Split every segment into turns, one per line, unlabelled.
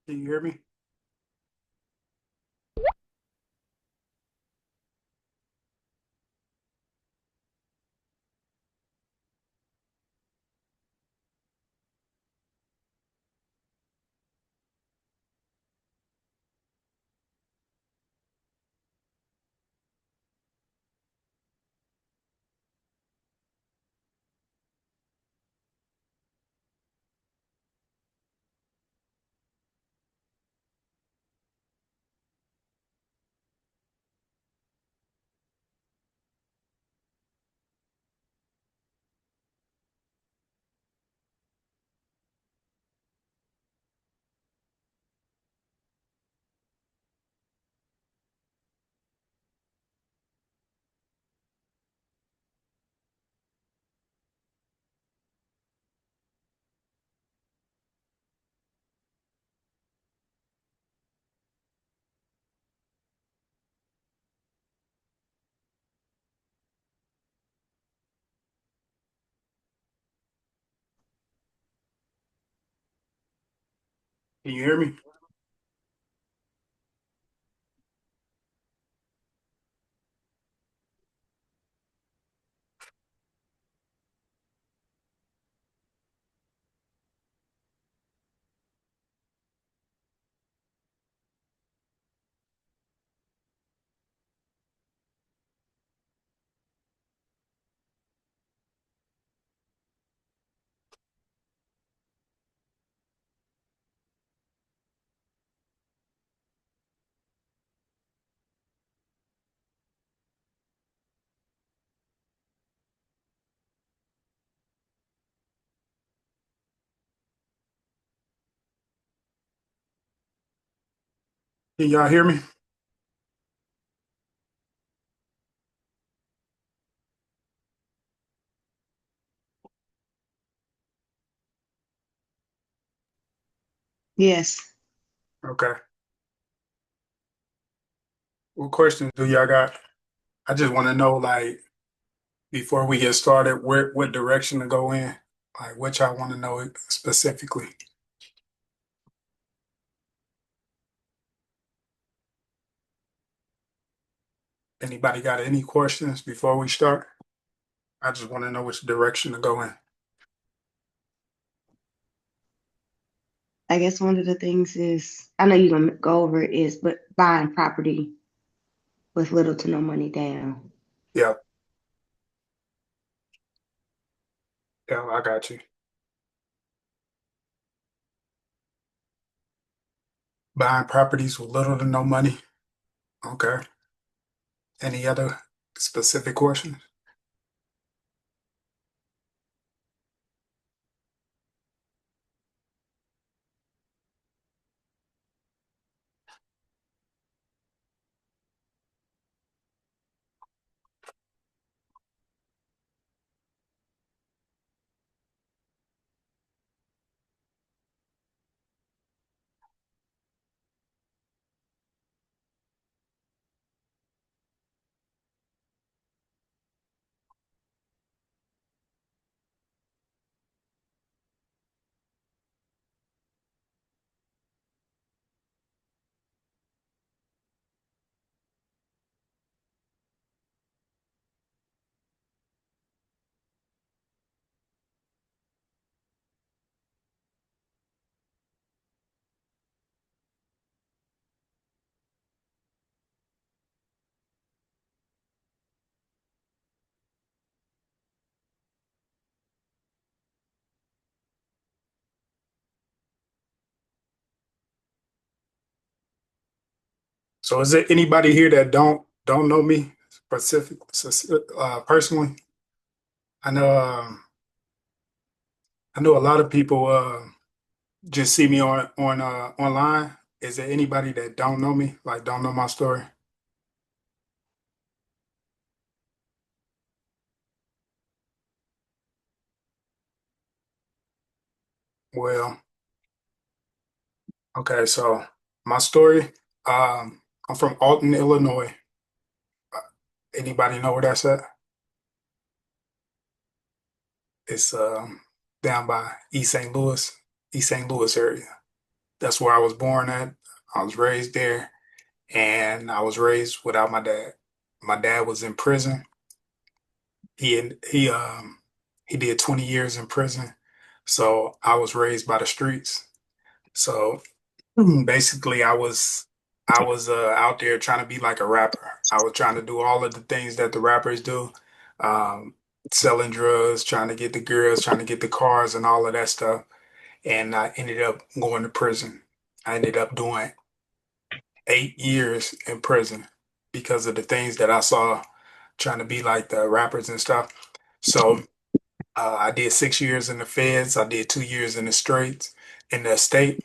Can you hear me? Can you hear me? Can y'all hear me?
Yes.
Okay. What questions do y'all got? I just want to know, like, before we get started, what direction to go in? Like, what y'all want to know specifically? Anybody got any questions before we start? I just want to know which direction to go in.
I guess one of the things is, I know you're gonna go over it, is but buying property with little to no money down.
Yeah, yeah, I got you. Buying properties with little to no money. Okay. Any other specific questions? So, is there anybody here that don't know me personally? I know. I know a lot of people just see me on online. Is there anybody that don't know me, like don't know my story? Well, okay, so my story, I'm from Alton, Illinois. Uh, Anybody know where that's at? It's down by East St. Louis area. That's where I was born at. I was raised there, and I was raised without my dad. My dad was in prison. He did 20 years in prison. So I was raised by the streets. So basically I was out there trying to be like a rapper. I was trying to do all of the things that the rappers do. Um, Selling drugs, trying to get the girls, trying to get the cars and all of that stuff. And I ended up going to prison. I ended up doing 8 years in prison because of the things that I saw trying to be like the rappers and stuff. So I did 6 years in the feds. I did 2 years in the straights in the state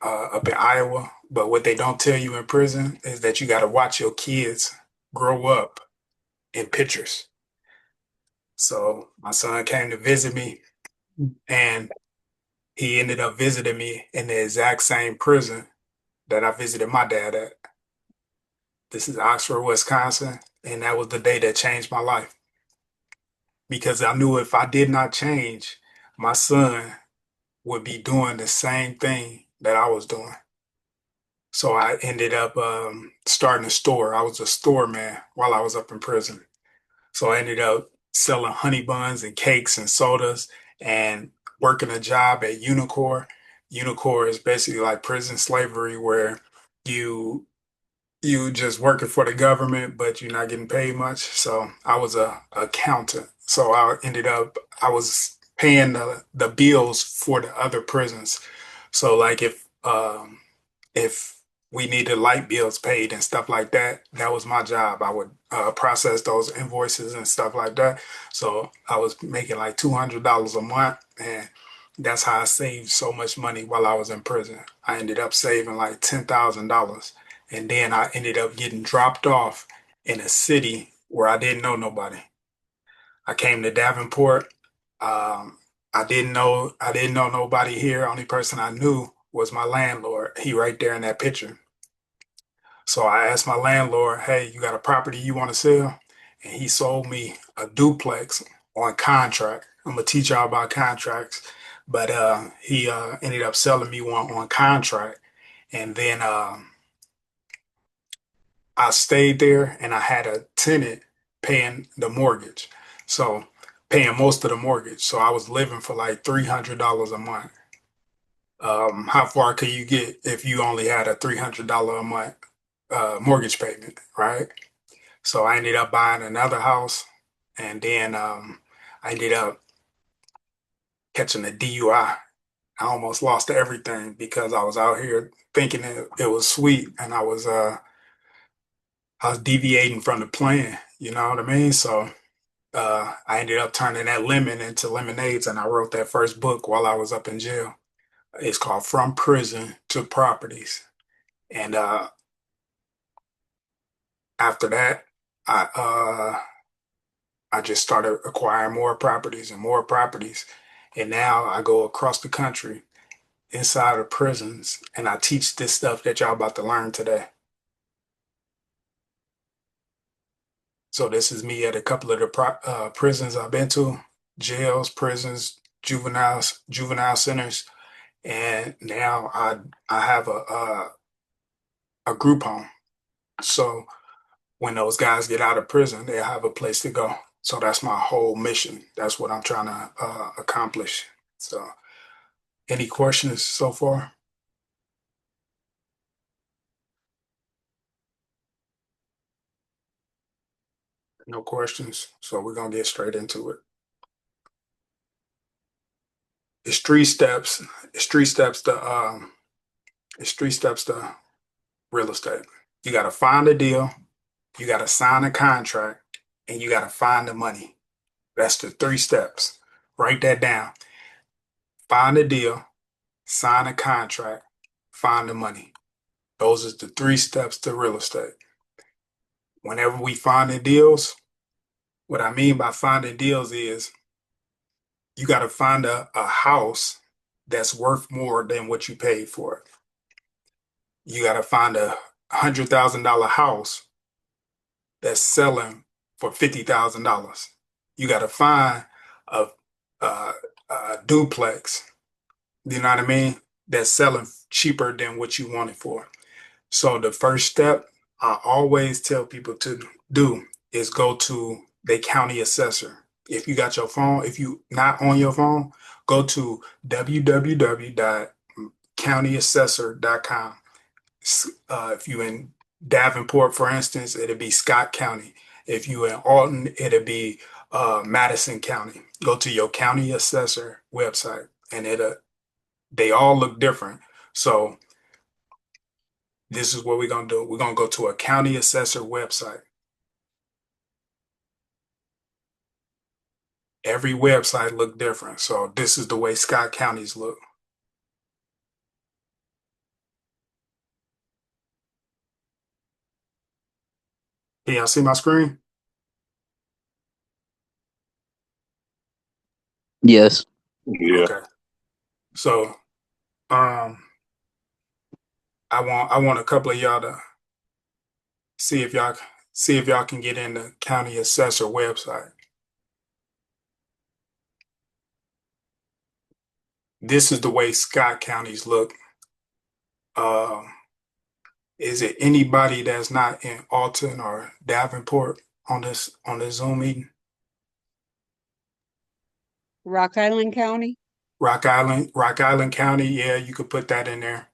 up in Iowa. But what they don't tell you in prison is that you got to watch your kids grow up in pictures. So my son came to visit me, and he ended up visiting me in the exact same prison that I visited my dad at. This is Oxford, Wisconsin, and that was the day that changed my life because I knew if I did not change, my son would be doing the same thing that I was doing. So I ended up starting a store. I was a store man while I was up in prison. So I ended up selling honey buns and cakes and sodas and working a job at Unicor. Unicor is basically like prison slavery where you you just working for the government, but you're not getting paid much. So I was a accountant. So I was paying the bills for the other prisons. So like if we needed light bills paid and stuff like that, that was my job. I would process those invoices and stuff like that. So I was making like $200 a month, and that's how I saved so much money while I was in prison. I ended up saving like $10,000, and then I ended up getting dropped off in a city where I didn't know nobody. I came to Davenport. Um, I didn't know nobody here. Only person I knew was my landlord. He right there in that picture. So I asked my landlord, "Hey, you got a property you want to sell?" And he sold me a duplex on contract. I'm gonna teach y'all about contracts, but he ended up selling me one on contract, and then I stayed there, and I had a tenant paying the mortgage, so paying most of the mortgage. So I was living for like $300 a month. How far could you get if you only had a $300 a month mortgage payment, right? So I ended up buying another house, and then I ended up catching a DUI. I almost lost everything because I was out here thinking it was sweet, and I was deviating from the plan. You know what I mean? So I ended up turning that lemon into lemonades, and I wrote that first book while I was up in jail. It's called From Prison to Properties. And after that, I I just started acquiring more properties and more properties. And now I go across the country inside of prisons and I teach this stuff that y'all about to learn today. So this is me at a couple of the prisons I've been to, jails, prisons, juvenile centers, and now I have a group home. So when those guys get out of prison, they have a place to go. So that's my whole mission. That's what I'm trying to accomplish. So, any questions so far? No questions. So we're gonna get straight into it. It's three steps. It's three steps to it's three steps to real estate. You gotta find a deal, you gotta sign a contract, and you gotta find the money. That's the three steps. Write that down. Find a deal, sign a contract, find the money. Those are the three steps to real estate. Whenever we find the deals, what I mean by finding deals is you got to find a house that's worth more than what you paid for it. You got to find $100,000 house that's selling for $50,000. You got to find a, a, a duplex, you know what I mean? that's selling cheaper than what you want it for. So the first step I always tell people to do is go to the county assessor. If you got your phone, if you not on your phone, go to www.countyassessor.com. If you in Davenport, for instance, it'll be Scott County. If you in Alton, it'll be Madison County. Go to your county assessor website, and they all look different. So this is what we're gonna do. We're gonna go to a county assessor website. Every website look different. So this is the way Scott counties look. Can y'all see my screen?
Yes.
Yeah.
Okay. So um I want a couple of y'all to see if y'all can get in the county assessor website. This is the way Scott counties look. Um is it anybody that's not in Alton or Davenport on this Zoom meeting?
Rock Island County?
Rock Island County, yeah, you could put that in there.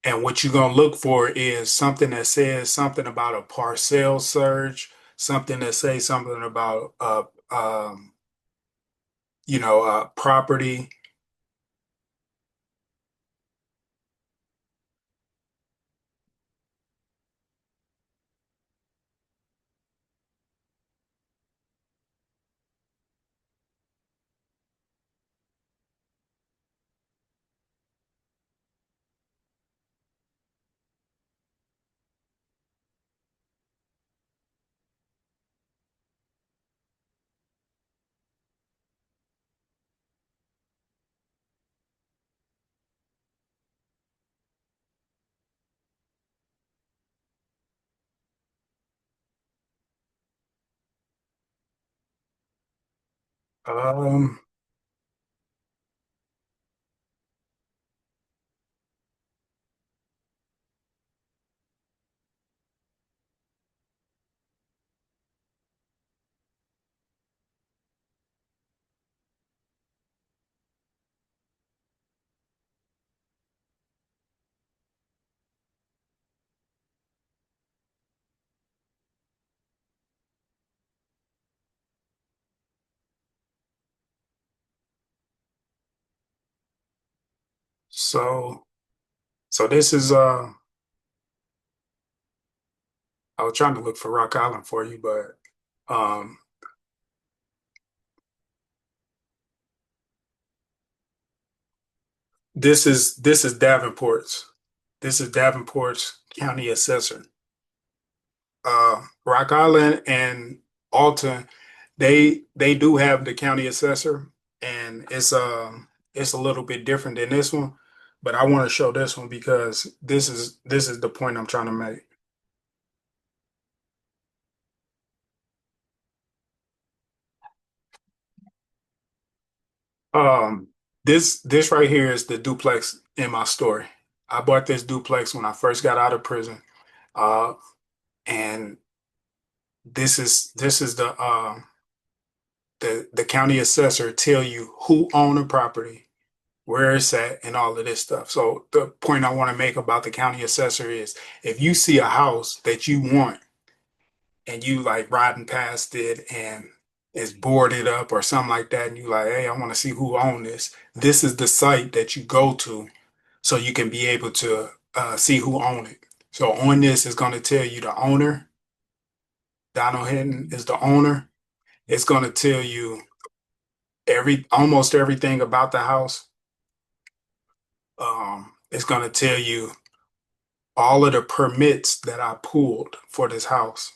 And what you're gonna look for is something that says something about a parcel surge, something that says something about property. Um, so so this is I was trying to look for Rock Island for you, but um this is Davenport's. This is Davenport's county assessor. Rock Island and Alton, they do have the county assessor, and it's a little bit different than this one, but I want to show this one because this is the point I'm trying to make. Um, this right here is the duplex in my story. I bought this duplex when I first got out of prison, uh, and this is the county assessor tell you who own the property, where it's at, and all of this stuff. So the point I want to make about the county assessor is if you see a house that you want and you like riding past it and it's boarded up or something like that, and you like, hey, I want to see who own this. This is the site that you go to so you can be able to see who own it. So on this is going to tell you the owner. Donald Hinton is the owner. It's going to tell you almost everything about the house. It's going to tell you all of the permits that I pulled for this house.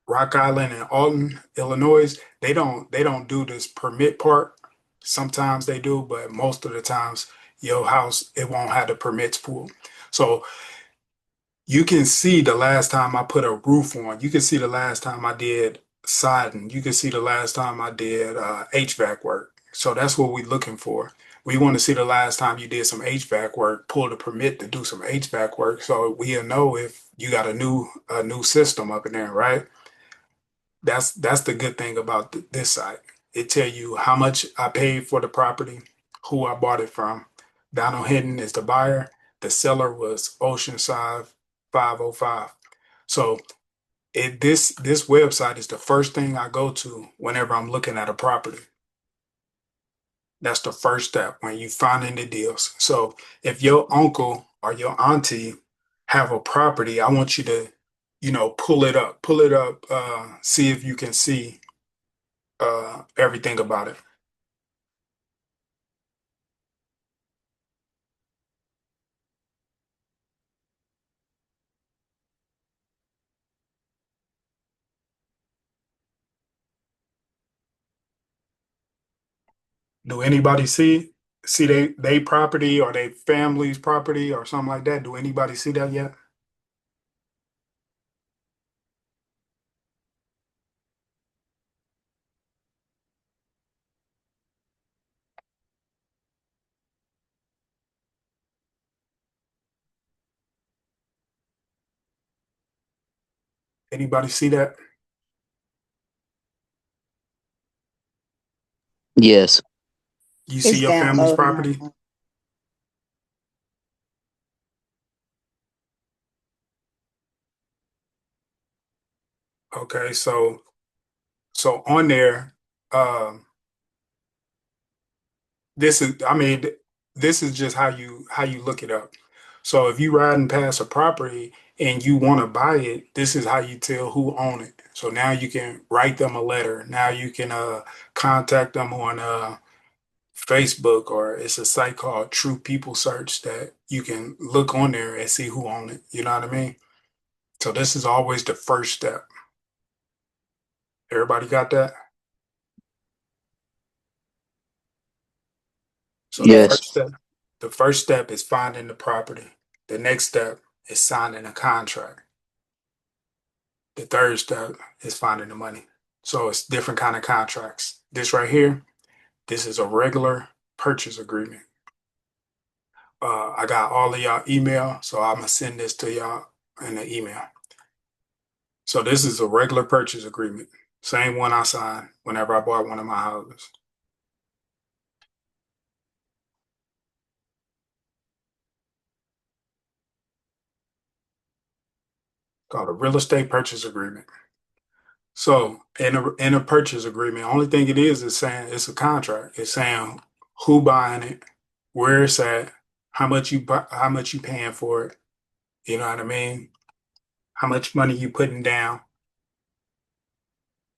Rock Island and Alton, Illinois, they don't do this permit part. Sometimes they do, but most of the times your house it won't have the permits pulled. So you can see the last time I put a roof on. You can see the last time I did siding. You can see the last time I did HVAC work. So that's what we're looking for. We want to see the last time you did some HVAC work, pull the permit to do some HVAC work, so we'll know if you got a new system up in there, right? That's the good thing about this site. It tell you how much I paid for the property, who I bought it from. Donald Hinton is the buyer. The seller was Oceanside 505. So this website is the first thing I go to whenever I'm looking at a property. That's the first step when you finding the deals. So if your uncle or your auntie have a property, I want you to, pull it up, see if you can see everything about it. Do anybody see they property or they family's property or something like that? Do anybody see that yet? Anybody see that?
Yes.
You see
It's
your family's
downloading right
property?
now.
Okay, so on there, um, I mean, this is just how you look it up. So if you riding past a property and you want to buy it, this is how you tell who own it. So now you can write them a letter. Now you can contact them on Facebook, or it's a site called True People Search that you can look on there and see who own it. You know what I mean? So this is always the first step. Everybody got that? So the
Yes.
first step, the first step is finding the property. The next step is signing a contract. The third step is finding the money. So it's different kind of contracts. This right here, this is a regular purchase agreement. I got all of y'all email, so I'm gonna send this to y'all in the email. So this is a regular purchase agreement. Same one I signed whenever I bought one of my houses. Called a real estate purchase agreement. So in a purchase agreement, only thing it is saying it's a contract. It's saying who buying it, where it's at, how much you paying for it. You know what I mean? How much money you putting down,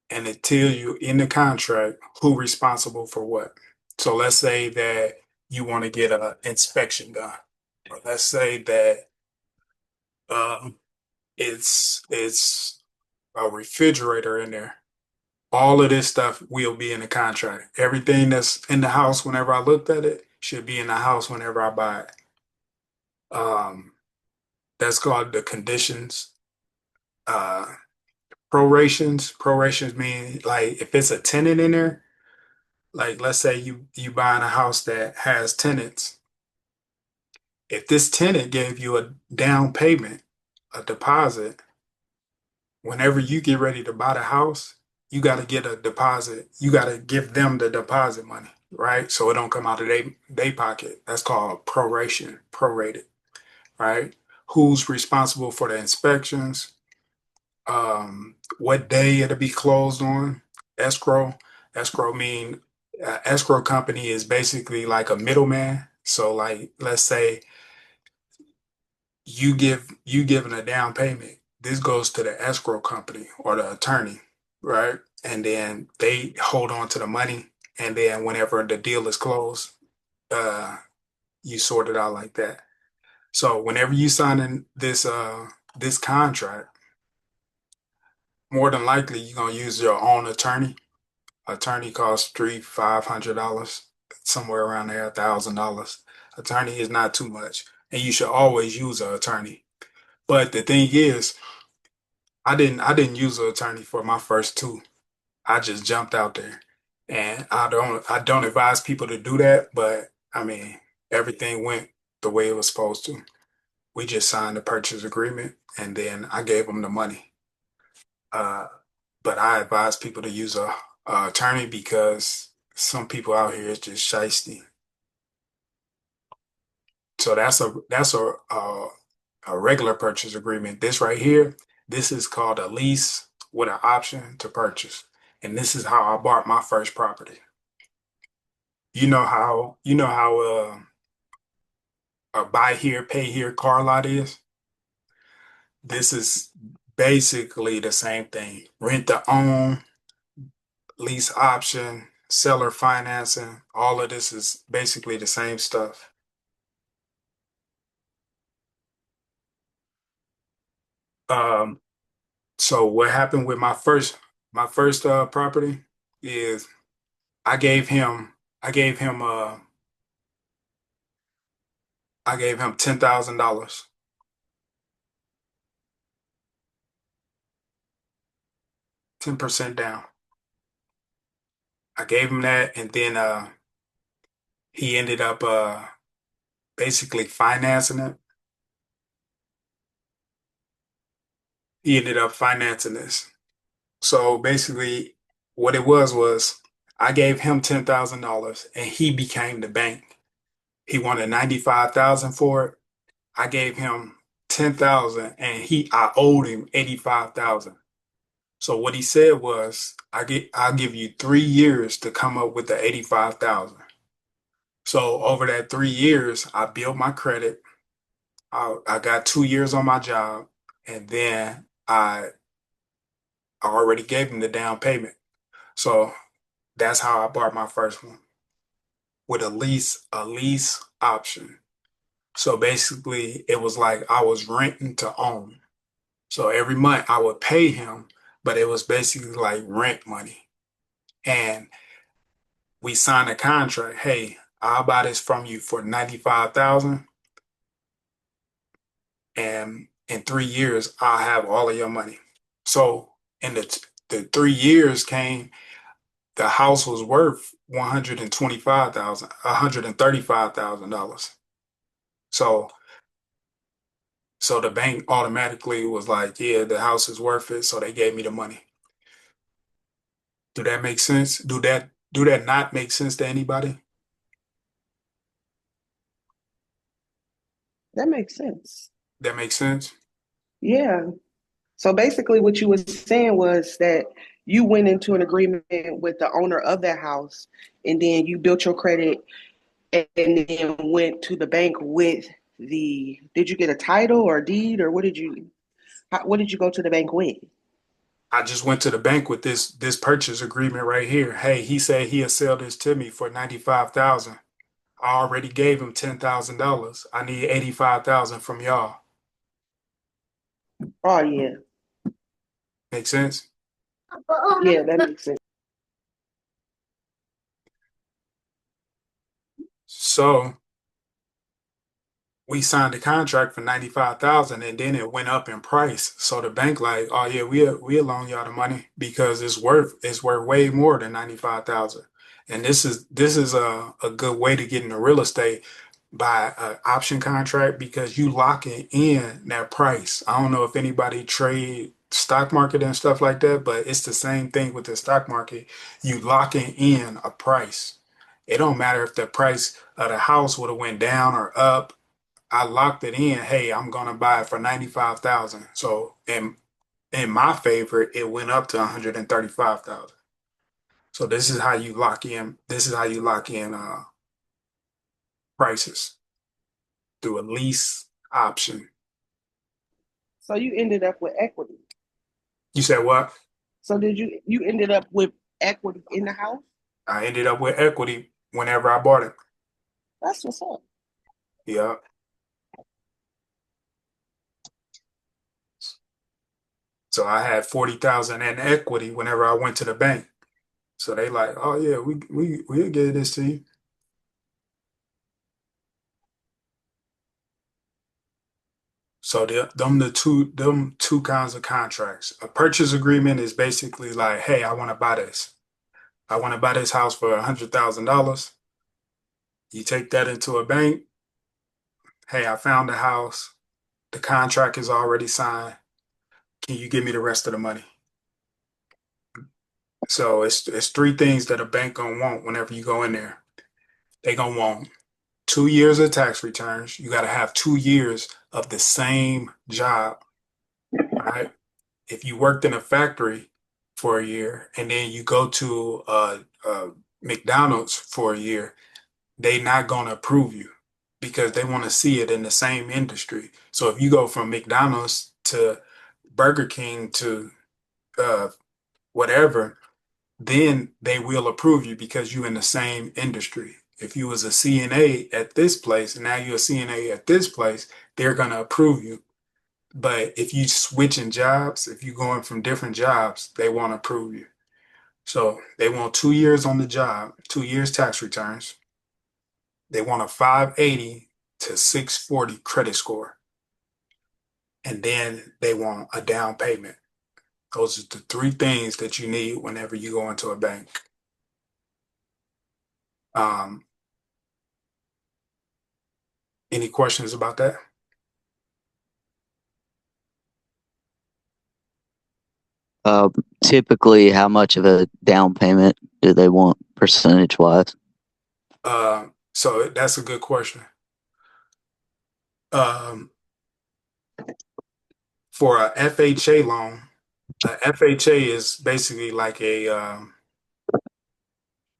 and it tells you in the contract who responsible for what. So let's say that you want to get an inspection done. Or let's say that um, it's a refrigerator in there. All of this stuff will be in the contract. Everything that's in the house whenever I looked at it should be in the house whenever I buy it. Um, that's called the conditions. Uh, prorations. Prorations mean like if it's a tenant in there, like let's say you buying a house that has tenants. If this tenant gave you a down payment, a deposit, whenever you get ready to buy the house, you got to get a deposit. You got to give them the deposit money, right? So it don't come out of they pocket. That's called proration, prorated, right? Who's responsible for the inspections? What day it'll be closed on? Escrow. Escrow mean escrow company is basically like a middleman. So like let's say you giving a down payment. This goes to the escrow company or the attorney, right? And then they hold on to the money, and then whenever the deal is closed, uh, you sort it out like that. So whenever you sign in this contract, more than likely you're gonna use your own attorney. Attorney costs $500, somewhere around there, $1,000. Attorney is not too much, and you should always use an attorney. But the thing is, I didn't use an attorney for my first two. I just jumped out there. And I don't advise people to do that, but I mean, everything went the way it was supposed to. We just signed the purchase agreement and then I gave them the money. Uh, but I advise people to use a attorney because some people out here is just shysty. So that's a regular purchase agreement. This right here, this is called a lease with an option to purchase. And this is how I bought my first property. You know how a buy here, pay here car lot is? This is basically the same thing. Rent to own, lease option, seller financing, all of this is basically the same stuff. Um, so what happened with my first property is I gave him I gave him I gave him $10,000, 10% down. I gave him that and then he ended up basically financing it. He ended up financing this. So basically, what it was I gave him $10,000 and he became the bank. He wanted 95,000 for it. I gave him 10,000 and I owed him 85,000. So what he said was, I'll give you 3 years to come up with the 85,000. So over that 3 years, I built my credit. I got 2 years on my job, and then I already gave him the down payment. So that's how I bought my first one with a lease option. So basically, it was like I was renting to own. So every month I would pay him, but it was basically like rent money. And we signed a contract. Hey, I'll buy this from you for 95,000, and in 3 years I'll have all of your money. So in the 3 years came, the house was worth 125,000, $135,000. So so the bank automatically was like, yeah, the house is worth it. So they gave me the money. Do that make sense? Do that not make sense to anybody?
That makes sense.
That makes sense?
Yeah. So basically, what you were saying was that you went into an agreement with the owner of that house, and then you built your credit, and then went to the bank with the. Did you get a title or a deed, or what did you go to the bank with?
I just went to the bank with this purchase agreement right here. Hey, he said he'll sell this to me for 95,000. I already gave him $10,000. I need 85,000 from y'all.
Oh yeah,
Make sense?
yeah, that makes sense.
So we signed a contract for 95,000 and then it went up in price. So the bank like, oh yeah, we'll loan y'all the money because it's worth way more than 95,000. And this is a good way to get into real estate by an option contract because you locking in that price. I don't know if anybody trade stock market and stuff like that, but it's the same thing with the stock market. You locking in a price. It don't matter if the price of the house would have went down or up. I locked it in. Hey, I'm gonna buy it for 95,000. So in my favor, it went up to 135,000. So this is how you lock in. This is how you lock in prices through a lease option.
So you ended up with equity.
You said what?
So you ended up with equity in the house?
I ended up with equity whenever I bought it.
That's what's up.
Yeah. So I had 40,000 in equity whenever I went to the bank. So they like, oh yeah, we'll give this to you. So them two kinds of contracts. A purchase agreement is basically like, hey, I want to buy this. I want to buy this house for $100,000. You take that into a bank. Hey, I found a house. The contract is already signed. Can you give me the rest of the money? So it's three things that a bank gonna want whenever you go in there. They gonna want 2 years of tax returns. You gotta have 2 years of the same job, right? If you worked in a factory for a year and then you go to McDonald's for a year, they not gonna approve you because they want to see it in the same industry. So if you go from McDonald's to Burger King to uh, whatever, then they will approve you because you're in the same industry. If you was a CNA at this place and now you're a CNA at this place, they're gonna approve you. But if you switching jobs, if you're going from different jobs, they won't approve you. So they want 2 years on the job, 2 years tax returns. They want a 580 to 640 credit score. And then they want a down payment. Those are the three things that you need whenever you go into a bank. Um, any questions about that?
Uh, Typically, how much of a down payment do they want percentage wise?
So that's a good question. Um, for a FHA loan, a FHA is basically like a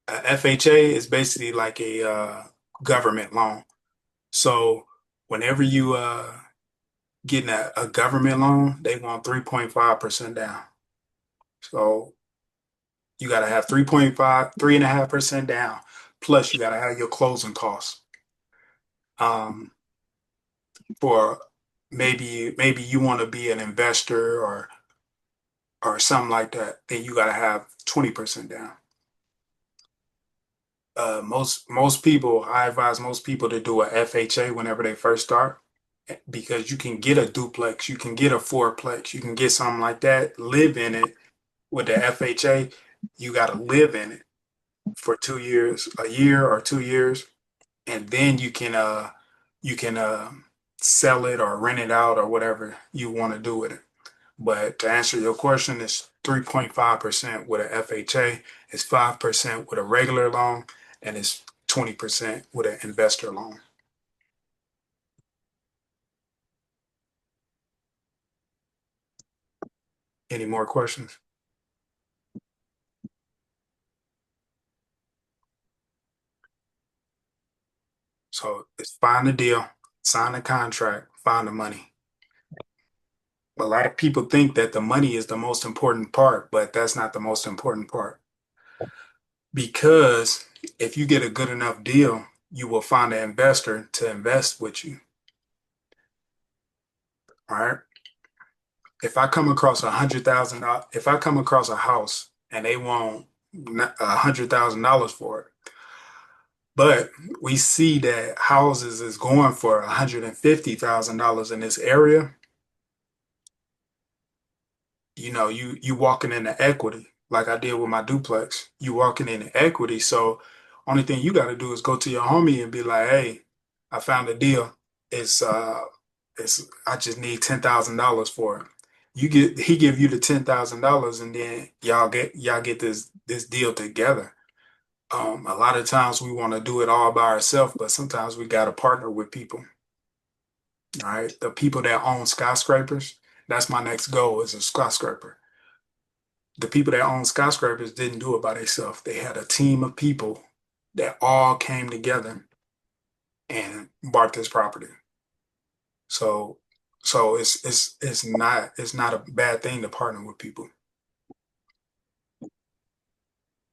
FHA is basically like a government loan. So whenever you getting a government loan, they want 3.5% down. So you got to have 3.5, 3.5% down. Plus you got to have your closing costs. Um, for maybe you want to be an investor or something like that, then you got to have 20% down. Most people, I advise most people to do a FHA whenever they first start because you can get a duplex, you can get a fourplex, you can get something like that, live in it. With the FHA, you got to live in it for 2 years, a year or 2 years, and then you can sell it or rent it out or whatever you want to do with it. But to answer your question, it's 3.5% with a FHA, it's 5% with a regular loan, and it's 20% with an investor loan. Any more questions? So it's find the deal, sign the contract, find the money. A lot of people think that the money is the most important part, but that's not the most important part. Because if you get a good enough deal, you will find an investor to invest with you. All right. If I come across $100,000, if I come across a house and they want $100,000 for it, but we see that houses is going for $150,000 in this area, you walking into equity, like I did with my duplex. You walking into equity. So only thing you got to do is go to your homie and be like, hey, I found a deal. It's I just need $10,000 for it. He give you the $10,000 and then y'all get this deal together. A lot of times we want to do it all by ourselves, but sometimes we got to partner with people. All right. The people that own skyscrapers, that's my next goal is a skyscraper. The people that own skyscrapers didn't do it by themselves. They had a team of people that all came together and bought this property. So so it's not a bad thing to partner with people.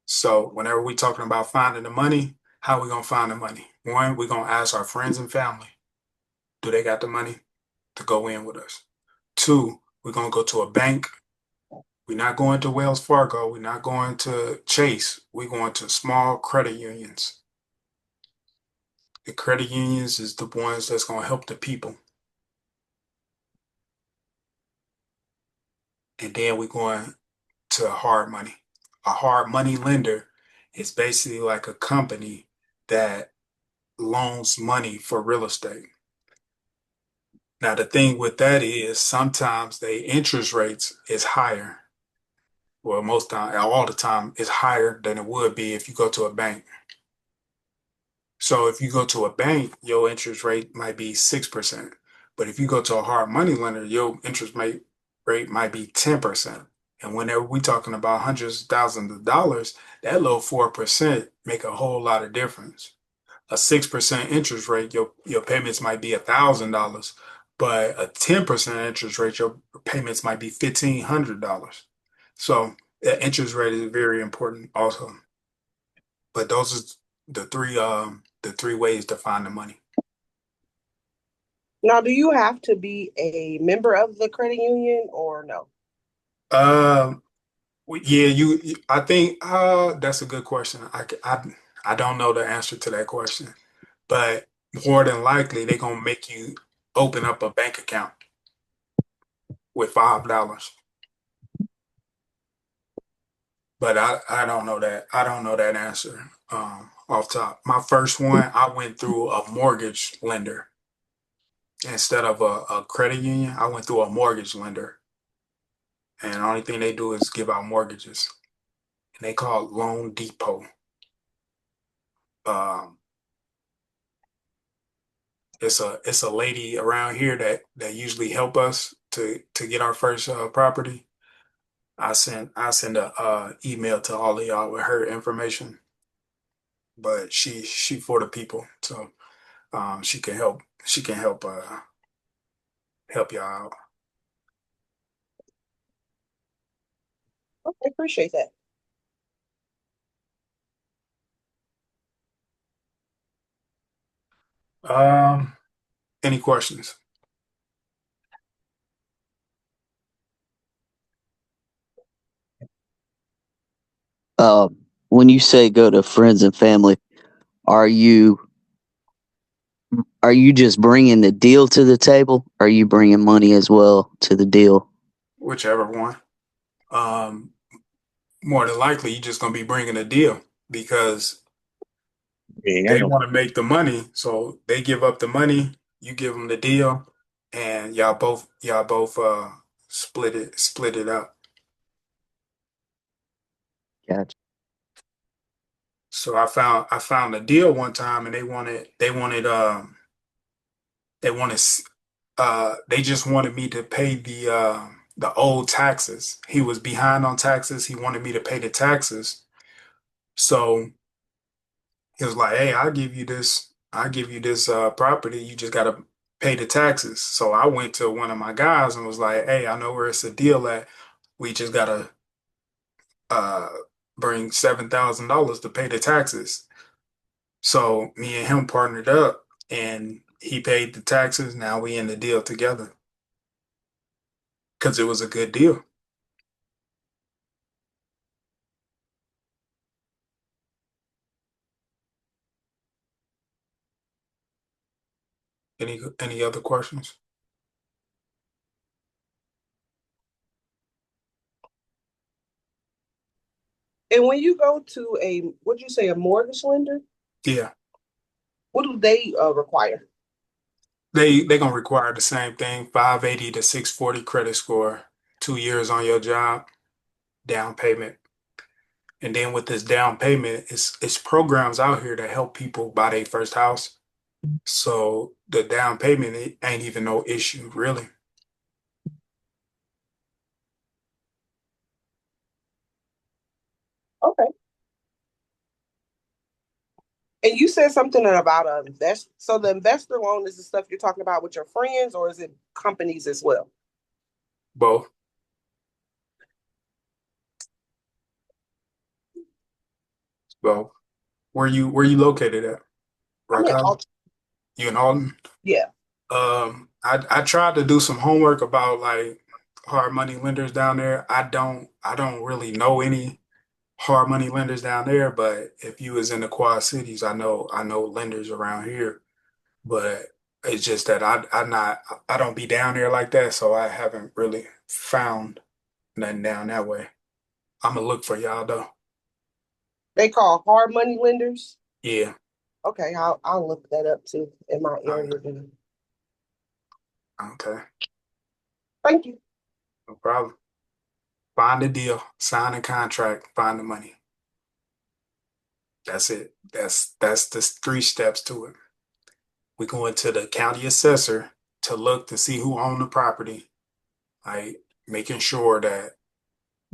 So whenever we talking about finding the money, how we gonna find the money? One, we're gonna ask our friends and family, do they got the money to go in with us? Two, we're gonna go to a bank. We're not going to Wells Fargo. We're not going to Chase. We're going to small credit unions. The credit unions is the ones that's going to help the people. And then we're going to hard money. A hard money lender is basically like a company that loans money for real estate. Now, the thing with that is sometimes the interest rates is higher. Well, most time, all the time, is higher than it would be if you go to a bank. So if you go to a bank, your interest rate might be 6%. But if you go to a hard money lender, your rate might be 10%. And whenever we're talking about hundreds of thousands of dollars, that little 4% make a whole lot of difference. A 6% interest rate, your payments might be $1,000, but a 10% interest rate, your payments might be $1,500. So the interest rate is very important also. But those are the three ways to find the money.
Now, do you have to be a member of the credit union or no?
Um, yeah, I think that's a good question. I don't know the answer to that question, but more than likely they're gonna make you open up a bank account with $5. But I don't know that. I don't know that answer off top. My first one, I went through a mortgage lender instead of a credit union. I went through a mortgage lender, and the only thing they do is give out mortgages, and they call it Loan Depot. Um, it's a lady around here that usually help us to get our first property. I send a email to all of y'all with her information, but she for the people, so she can help y'all out.
Okay, appreciate that.
Um, any questions?
Uh, when you say go to friends and family, are you are you just bringing the deal to the table? Or are you bringing money as well to the deal?
Whichever one. Um, More than likely, you're just gonna be bringing a deal because they want to make the money, so they give up the money, you give them the deal, and y'all both split it up.
Gotcha.
So I found a deal one time, and they just wanted me to pay the old taxes. He was behind on taxes. He wanted me to pay the taxes. So he was like, "Hey, I'll give you this property. You just gotta pay the taxes." So I went to one of my guys and was like, "Hey, I know where it's a deal at. We just gotta uh bring $7,000 to pay the taxes." So me and him partnered up, and he paid the taxes. Now we in the deal together because it was a good deal. Any other questions?
And when you go to what'd you say, a mortgage lender?
Yeah.
What do they require?
They gonna require the same thing, 580 to 640 credit score, 2 years on your job, down payment. And then with this down payment, it's programs out here that help people buy their first house. So the down payment it ain't even no issue, really.
Okay. And you said something about invest. So the investor loan is the stuff you're talking about with your friends, or is it companies as well?
Both. Both. Where you located at?
I
Rock
mean,
Island? You in Alton?
yeah.
I tried to do some homework about like hard money lenders down there. I don't really know any hard money lenders down there, but if you was in the Quad Cities, I know lenders around here. But it's just that I don't be down there like that, so I haven't really found nothing down that way. I'm gonna look for y'all though.
They call hard money lenders.
Yeah.
Okay, I'll look that up too in my
Um,
area then.
okay,
Thank you.
no problem. Find the deal, sign a contract, find the money. That's it. That's the 3 steps to it. We go into the county assessor to look to see who owned the property, like making sure that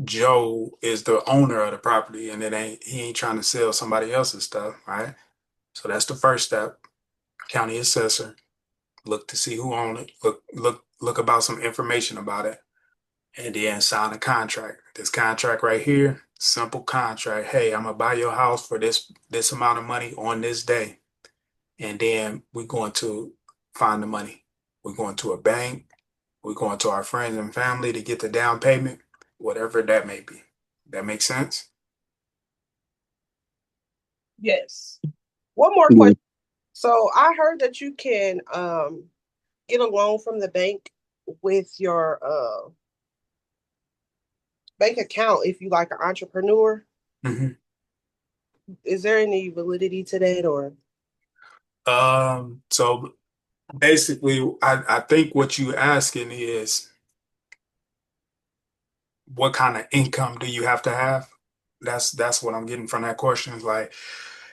Joe is the owner of the property and he ain't trying to sell somebody else's stuff, right? So that's the first step. County assessor, look to see who owned it, look about some information about it, and then sign a contract. This contract right here, simple contract. Hey, I'm gonna buy your house for this amount of money on this day. And then we're going to find the money. We're going to a bank. We're going to our friends and family to get the down payment, whatever that may be. That makes sense?
Yes. One more
Yeah.
question. So I heard that you can get a loan from the bank with your bank account if you like an entrepreneur.
hmm
Is there any validity to that or?
So basically, I think what you asking is what kind of income do you have to have? That's what I'm getting from that question. Is like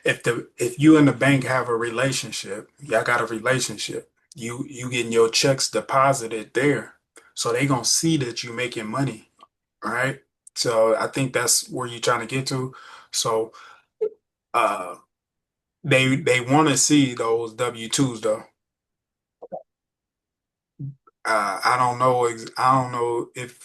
if you and the bank have a relationship, y'all got a relationship, you getting your checks deposited there. So they gonna see that you making money, right? So I think that's where you're trying to get to. So uh they want to see those W-2s though. I don't know if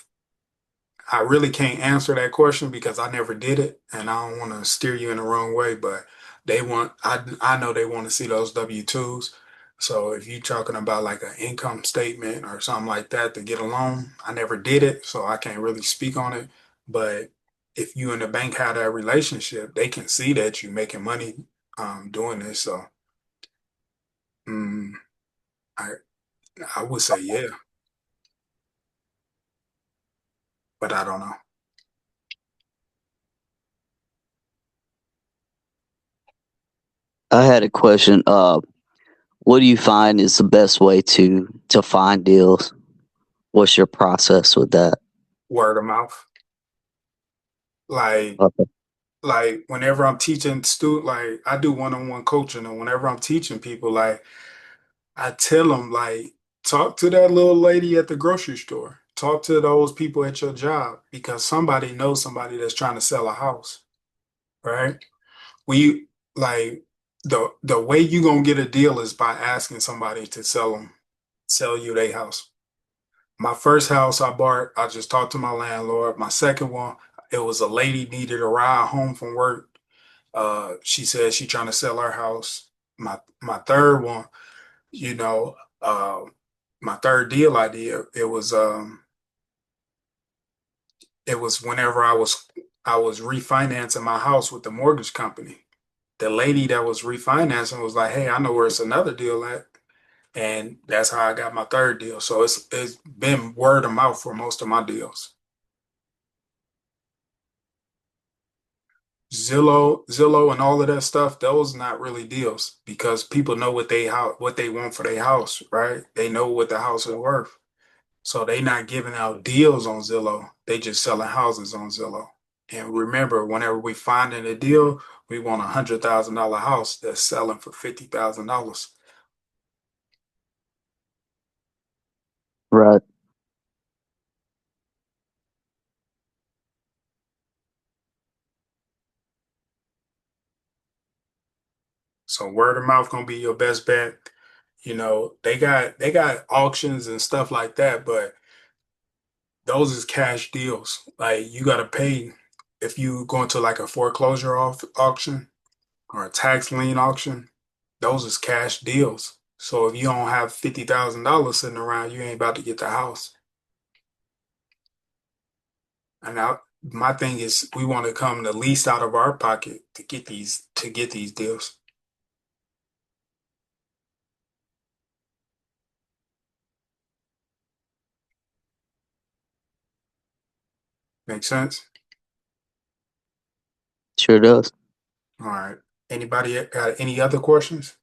I really can't answer that question because I never did it, and I don't want to steer you in the wrong way. But I know they want to see those W-2s. So if you're talking about like an income statement or something like that to get a loan, I never did it, so I can't really speak on it. But if you and the bank have that relationship, they can see that you're making money doing this. So mm, I I would say yeah, but I don't know.
I had a question. What do you find is the best way to find deals? What's your process with that?
Word of mouth, like.
Okay.
Like whenever I'm teaching student, like I do one-on-one coaching, and whenever I'm teaching people, like I tell them, like talk to that little lady at the grocery store, talk to those people at your job, because somebody knows somebody that's trying to sell a house, right? We like the way you gonna get a deal is by asking somebody to sell you their house. My first house I bought, I just talked to my landlord. My second one, it was a lady needed a ride home from work. She said she trying to sell her house. My third one, you know, my third deal idea, it was whenever I was refinancing my house with the mortgage company. The lady that was refinancing was like, "Hey, I know where it's another deal at," and that's how I got my third deal. So it's been word of mouth for most of my deals. Zillow, and all of that stuff, those not really deals because people know what they want for their house, right? They know what the house is worth. So they not giving out deals on Zillow. They just selling houses on Zillow. And remember, whenever we find in a deal, we want $100,000 house that's selling for $50,000.
Right.
So word of mouth gonna be your best bet. They got auctions and stuff like that, but those is cash deals. Like you gotta pay if you go into like a foreclosure auction or a tax lien auction. Those is cash deals. So if you don't have $50,000 sitting around, you ain't about to get the house. And my thing is, we want to come the least out of our pocket to get these deals. Make sense?
Sure does.
All right. Anybody got any other questions?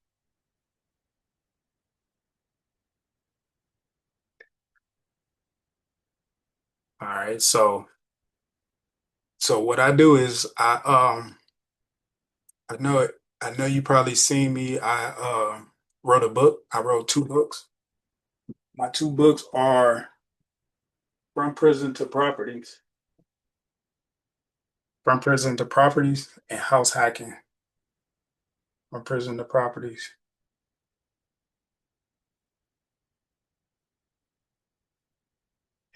All right, so what I do is I know it. I know you probably seen me. I wrote a book. I wrote two books. My two books are From Prison to Properties. From Prison to Properties and House Hacking. From Prison to Properties.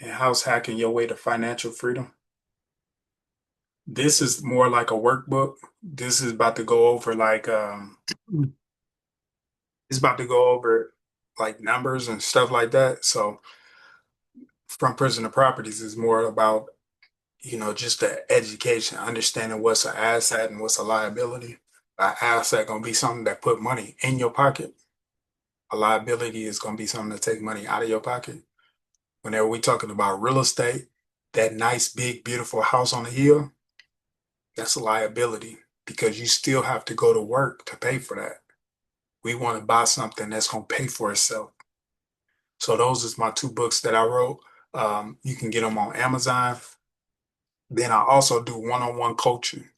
And House Hacking Your Way to Financial Freedom. This is more like a workbook. This is about to go over it's about to go over like numbers and stuff like that. So From Prison to Properties is more about, just the education, understanding what's an asset and what's a liability. An asset gonna be something that put money in your pocket. A liability is gonna be something that take money out of your pocket. Whenever we talking about real estate, that nice, big, beautiful house on the hill, that's a liability because you still have to go to work to pay for that. We want to buy something that's gonna pay for itself. So those is my two books that I wrote. You can get them on Amazon. Then I also do one-on-one coaching.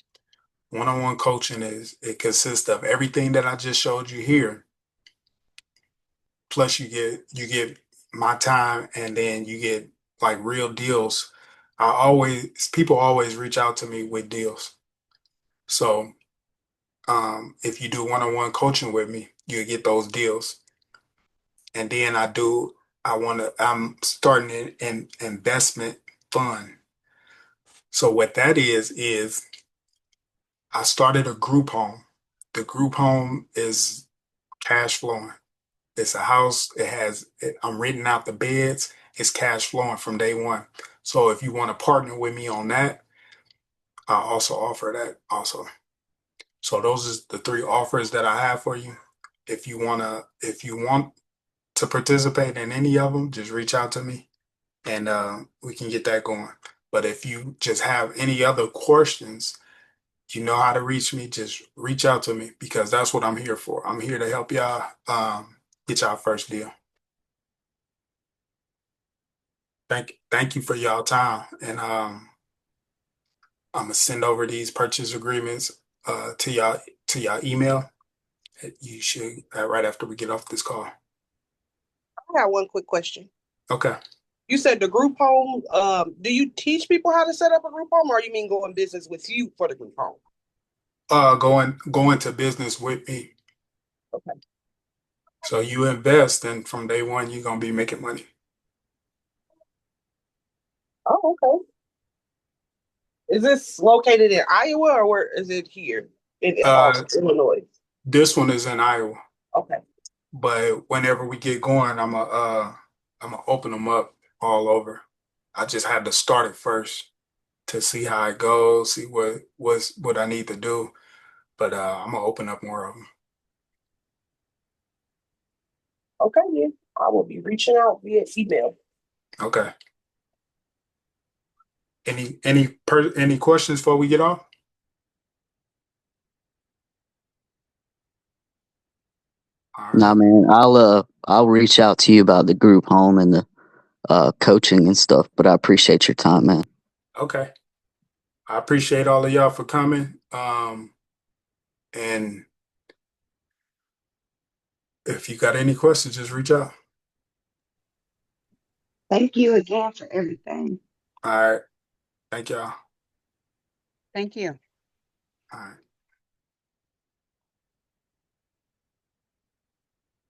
One-on-one coaching it consists of everything that I just showed you here. Plus you get my time and then you get like real deals. People always reach out to me with deals. So if you do one-on-one coaching with me, you get those deals. And then I'm starting an investment fund. So what that is I started a group home. The group home is cash flowing. It's a house. I'm renting out the beds. It's cash flowing from day one. So if you want to partner with me on that, I also offer that also. So those is the three offers that I have for you. If you want to participate in any of them, just reach out to me and we can get that going. But if you just have any other questions, you know how to reach me. Just reach out to me because that's what I'm here for. I'm here to help y'all get y'all first deal. Thank you for y'all time, and I'm gonna send over these purchase agreements to y'all email. You should right after we get off this call.
I got one quick question.
Okay.
You said the group home. Do you teach people how to set up a group home, or you mean go in business with you for the group home?
Going to business with me.
Okay.
So you invest, and from day one, you're gonna be making money.
Oh, okay. Is this located in Iowa or where is it here in
Uh,
Illinois?
this one is in Iowa,
Okay.
but whenever we get going, I'm gonna open them up all over. I just had to start it first to see how it goes, see what I need to do. But I'm gonna open up more of them.
Okay, yeah. I will be reaching out via email.
Okay. Any questions before we get off? All
Nah,
right.
man, I'll reach out to you about the group home and the coaching and stuff. But I appreciate your time, man.
Okay. I appreciate all of y'all for coming. And if you got any questions, just reach out.
Thank you again for everything.
All right. Thank y'all.
Thank you.
All right.